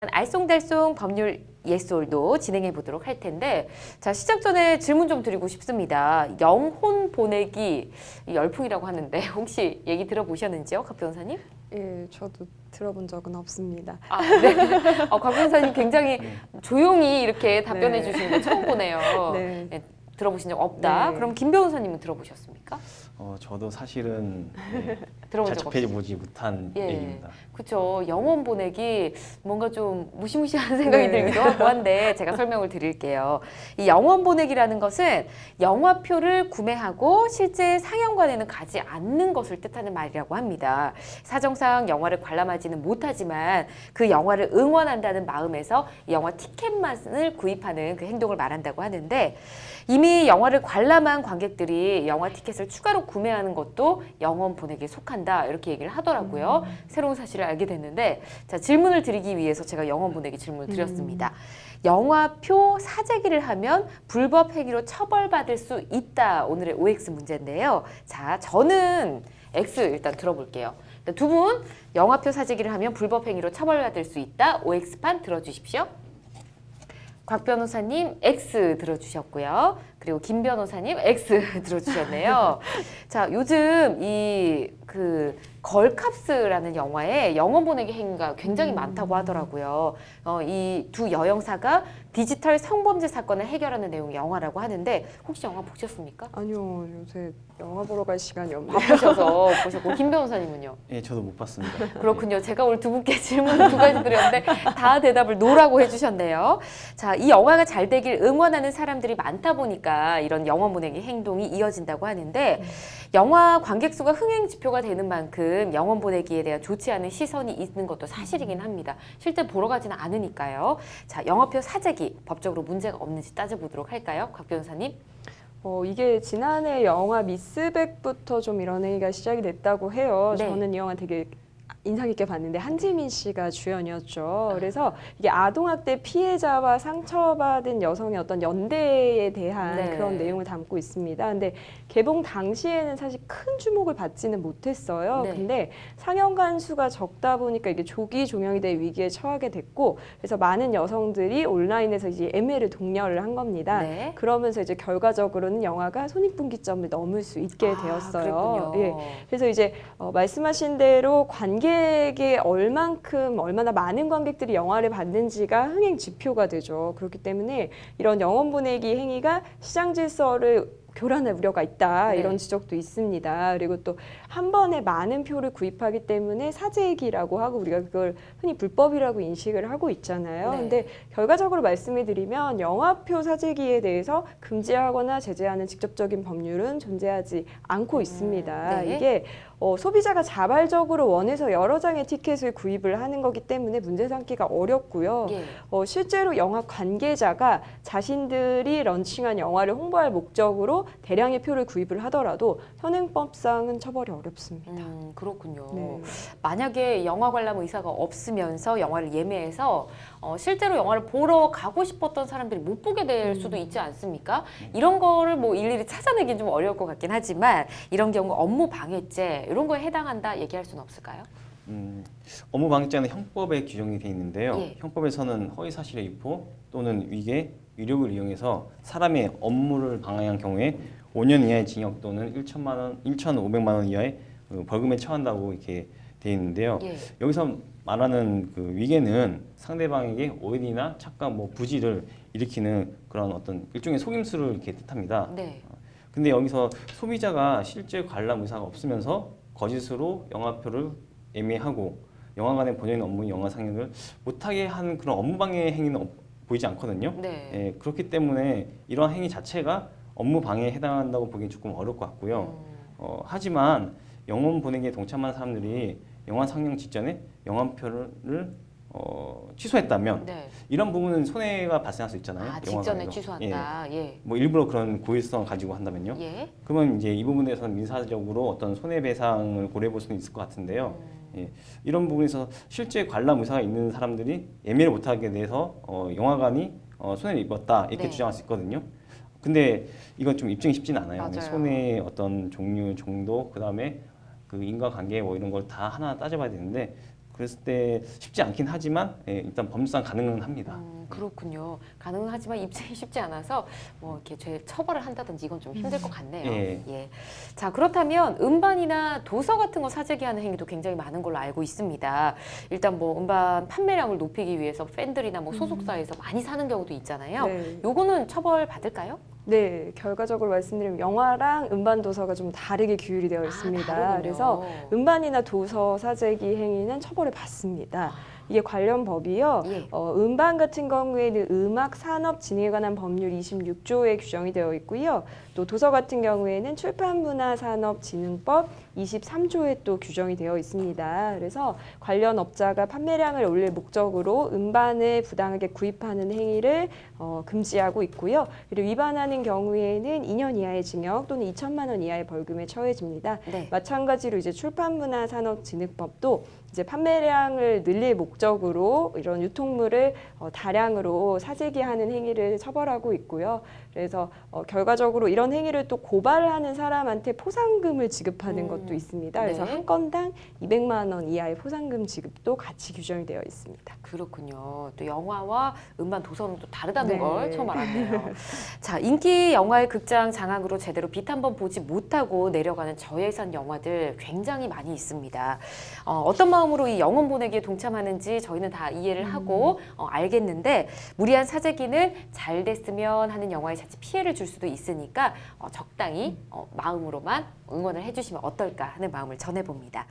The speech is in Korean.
알쏭달쏭 법률 예솔도 진행해 보도록 할 텐데, 자, 시작 전에 질문 좀 드리고 싶습니다. 영혼 보내기 열풍이라고 하는데 혹시 얘기 들어보셨는지요, 곽 변호사님? 예, 저도 들어본 적은 없습니다. 아, 네. 곽 변호사님 굉장히 조용히 이렇게 답변해 네. 주시는 거 처음 보네요. 네. 네, 들어보신 적 없다. 네. 그럼 김 변호사님은 들어보셨습니까? 저도 사실은 들어본 잘 적 접해 없으시죠? 보지 못한 예. 얘기입니다. 그렇죠. 영혼 보내기 뭔가 좀 무시무시한 생각이 네. 들기도 하고 한데 제가 설명을 드릴게요. 이 영혼 보내기라는 것은 영화표를 구매하고 실제 상영관에는 가지 않는 것을 뜻하는 말이라고 합니다. 사정상 영화를 관람하지는 못하지만 그 영화를 응원한다는 마음에서 영화 티켓만을 구입하는 그 행동을 말한다고 하는데, 이미 영화를 관람한 관객들이 영화 티켓을 추가로 구매하는 것도 영혼 보내기에 속한다, 이렇게 얘기를 하더라고요. 새로운 사실을 알게 됐는데, 자, 질문을 드리기 위해서 제가 영혼 보내기 질문을 드렸습니다. 영화표 사재기를 하면 불법 행위로 처벌받을 수 있다, 오늘의 OX 문제인데요. 자, 저는 X 일단 들어볼게요. 두 분 영화표 사재기를 하면 불법 행위로 처벌받을 수 있다, OX판 들어주십시오. 곽 변호사님 X 들어주셨고요. 그리고 김 변호사님 X 들어주셨네요. 자, 요즘 이 걸캅스라는 영화에 영혼 보내기 행위가 굉장히 많다고 하더라고요. 이 두 여영사가 디지털 성범죄 사건을 해결하는 내용의 영화라고 하는데, 혹시 영화 보셨습니까? 아니요, 요새 영화 보러 갈 시간이 없네요. 바쁘셔서 보셨고, 김 변호사님은요? 예, 저도 못 봤습니다. 그렇군요. 제가 오늘 두 분께 질문을 두 가지 드렸는데 다 대답을 노라고 해주셨네요. 자, 이 영화가 잘 되길 응원하는 사람들이 많다 보니까 이런 영혼 보내기 행동이 이어진다고 하는데, 영화 관객 수가 흥행 지표가 되는 만큼 영혼 보내기에 대한 좋지 않은 시선이 있는 것도 사실이긴 합니다. 실제 보러 가지는 않으니까요. 자, 영화표 사재기 법적으로 문제가 없는지 따져보도록 할까요, 곽 변호사님? 이게 지난해 영화 미스백부터 좀 이런 행위가 시작이 됐다고 해요. 네. 저는 이 영화 되게 인상 깊게 봤는데 한지민 씨가 주연이었죠. 그래서 이게 아동학대 피해자와 상처받은 여성의 어떤 연대에 대한 네. 그런 내용을 담고 있습니다. 근데 개봉 당시에는 사실 큰 주목을 받지는 못했어요. 네. 근데 상영관 수가 적다 보니까 이게 조기 종영이 될 위기에 처하게 됐고, 그래서 많은 여성들이 온라인에서 이제 예매를 독려를 한 겁니다. 네. 그러면서 이제 결과적으로는 영화가 손익분기점을 넘을 수 있게 되었어요. 그랬군요. 예. 그래서 이제 말씀하신 대로 관객의 얼마나 많은 관객들이 영화를 봤는지가 흥행 지표가 되죠. 그렇기 때문에 이런 영혼 보내기 행위가 시장 질서를 교란할 우려가 있다, 네. 이런 지적도 있습니다. 그리고 또 한 번에 많은 표를 구입하기 때문에 사재기라고 하고 우리가 그걸 흔히 불법이라고 인식을 하고 있잖아요. 네. 근데 결과적으로 말씀을 드리면 영화표 사재기에 대해서 금지하거나 제재하는 직접적인 법률은 존재하지 않고 있습니다. 네. 이게 소비자가 자발적으로 원해서 여러 장의 티켓을 구입을 하는 거기 때문에 문제 삼기가 어렵고요. 예. 실제로 영화 관계자가 자신들이 런칭한 영화를 홍보할 목적으로 대량의 표를 구입을 하더라도 현행법상은 처벌이 어렵습니다. 그렇군요. 네. 만약에 영화 관람 의사가 없으면서 영화를 예매해서 실제로 영화를 보러 가고 싶었던 사람들이 못 보게 될 수도 있지 않습니까? 이런 거를 뭐 일일이 찾아내긴 좀 어려울 것 같긴 하지만, 이런 경우 업무 방해죄 이런 거에 해당한다 얘기할 수는 없을까요? 업무 방해죄는 형법에 규정이 되어 있는데요. 예. 형법에서는 허위 사실의 유포 또는 위계, 위력을 이용해서 사람의 업무를 방해한 경우에 5년 이하의 징역 또는 1,500만 원 이하의 벌금에 처한다고 이렇게 되어 있는데요. 예. 여기서 말하는 그 위계는 상대방에게 오해나 착각, 부지를 일으키는 그런 어떤 일종의 속임수를 이렇게 뜻합니다. 네. 근데 여기서 소비자가 실제 관람 의사가 없으면서 거짓으로 영화표를 예매하고 영화관에 본연 업무 영화 상영을 못하게 하는 그런 업무 방해 행위는 보이지 않거든요. 네. 예, 그렇기 때문에 이러한 행위 자체가 업무 방해에 해당한다고 보기 조금 어려울 것 같고요. 하지만 영혼 보내기에 동참한 사람들이 영화 상영 직전에 영화표를 취소했다면 네. 이런 부분은 손해가 발생할 수 있잖아요. 직전에 영화관에서. 취소한다. 예. 일부러 그런 고의성을 가지고 한다면요. 예. 그러면 이제 이 부분에 대해서는 민사적으로 어떤 손해배상을 고려해 볼 수는 있을 것 같은데요. 예, 이런 부분에서 실제 관람 의사가 있는 사람들이 예매를 못하게 돼서 영화관이 손해를 입었다 이렇게 네. 주장할 수 있거든요. 근데 이건 좀 입증이 쉽지는 않아요. 맞아요. 손해의 어떤 종류, 정도, 그 다음에 그 인과관계 이런 걸 다 하나 따져봐야 되는데 그랬을 때 쉽지 않긴 하지만 일단 법률상 가능은 합니다. 그렇군요. 가능은 하지만 입증이 쉽지 않아서 뭐 이렇게 죄 처벌을 한다든지 이건 좀 힘들 것 같네요. 예. 예. 자, 그렇다면 음반이나 도서 같은 거 사재기하는 행위도 굉장히 많은 걸로 알고 있습니다. 일단 뭐 음반 판매량을 높이기 위해서 팬들이나 뭐 소속사에서 많이 사는 경우도 있잖아요. 네. 요거는 처벌 받을까요? 네, 결과적으로 말씀드리면 영화랑 음반 도서가 좀 다르게 규율이 되어 있습니다. 다르군요. 그래서 음반이나 도서 사재기 행위는 처벌을 받습니다. 이게 관련 법이요. 예. 음반 같은 경우에는 음악 산업 진흥에 관한 법률 26조에 규정이 되어 있고요. 또 도서 같은 경우에는 출판문화산업진흥법 23조에 또 규정이 되어 있습니다. 그래서 관련 업자가 판매량을 올릴 목적으로 음반을 부당하게 구입하는 행위를 금지하고 있고요. 그리고 위반하는 경우에는 2년 이하의 징역 또는 2천만 원 이하의 벌금에 처해집니다. 네. 마찬가지로 이제 출판문화산업진흥법도 이제 판매량을 늘릴 목적으로 이런 유통물을 다량으로 사재기하는 행위를 처벌하고 있고요. 그래서 결과적으로 이런 행위를 또 고발하는 사람한테 포상금을 지급하는 것도 있습니다. 그래서 네. 한 건당 200만 원 이하의 포상금 지급도 같이 규정이 되어 있습니다. 그렇군요. 또 영화와 음반 도서는 또 다르다는 네. 걸 처음 알았네요. 자, 인기 영화의 극장 장악으로 제대로 빛 한번 보지 못하고 내려가는 저예산 영화들 굉장히 많이 있습니다. 어떤 마음으로 이 영원 보내기에 동참하는지 저희는 다 이해를 하고 알겠는데 무리한 사재기는 잘 됐으면 하는 영화에 자칫 피해를 줄 수도 있으니까 적당히 마음으로만 응원을 해주시면 어떨까 하는 마음을 전해봅니다.